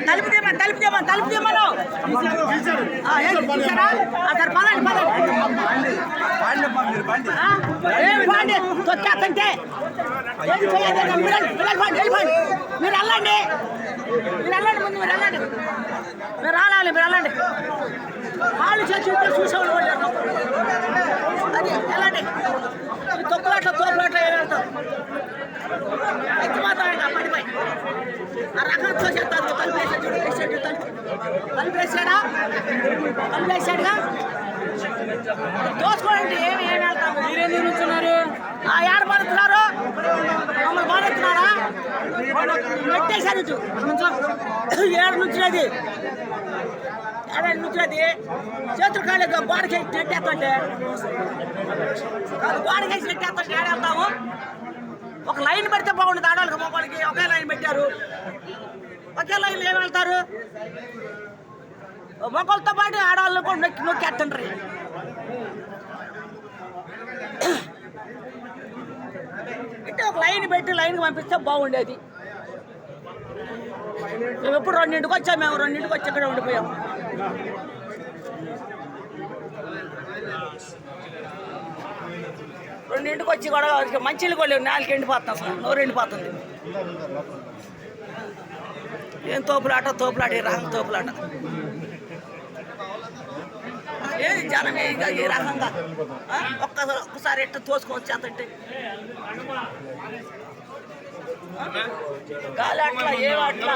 తలుపుదేమో పదండి తొక్కేస్తంటే మీరు వెళ్ళండి ముందు మీరు వెళ్ళండి మీరు రావాలి మీరు వెళ్ళండి వాళ్ళు చేసి చూసేవాళ్ళు అది వెళ్ళండి తోపులాట వెళ్తాం ఎక్కిపోతాం పడిపోయి ఆ రకం చూసేస్తారు తలుపేసాడుగా దోసుకోండి ఏమి వెళ్తాము మీరేం నిలుస్తున్నారు ఏడ పడుతున్నారు మమ్మల్ని బాగుతున్నారా పెట్టేశారు ఏడు నుంచినది ఏడాది నుంచినది చేతులు కాళ్ళ గోడకేసి నెట్టేస్తుంటే గోడకేసి నెట్టేస్తుంటే ఏడేస్తాము ఒక లైన్ పెడితే బాగుండదు ఆడవాళ్ళకి మొక్కలకి ఒకే లైన్ పెట్టారు ఒకే లైన్లో ఏమి వెళ్తారు మొక్కలతో పాటు ఆడవాళ్ళు కూడా నొక్కేస్తుండ్రి అంటే ఒక లైన్ పెట్టి లైన్కి పంపిస్తే బాగుండేది మేము ఎప్పుడు 2ంటికి వచ్చాము మేము 2ంటికి వచ్చి ఇక్కడ ఉండిపోయాము రెండింటికి వచ్చి కూడా మంచిలు కూడా లేవు 4 ఎండిపోతున్నాం సార్ నోరు ఎండిపోతుంది ఏం తోపులాట ఈ రకం తోపులాట ఏది జనం ఈ రకంగా ఒక్కసారి ఎట్ట తోసుకోవచ్చు అంతంటే గాలి అట్లా ఏమట్లా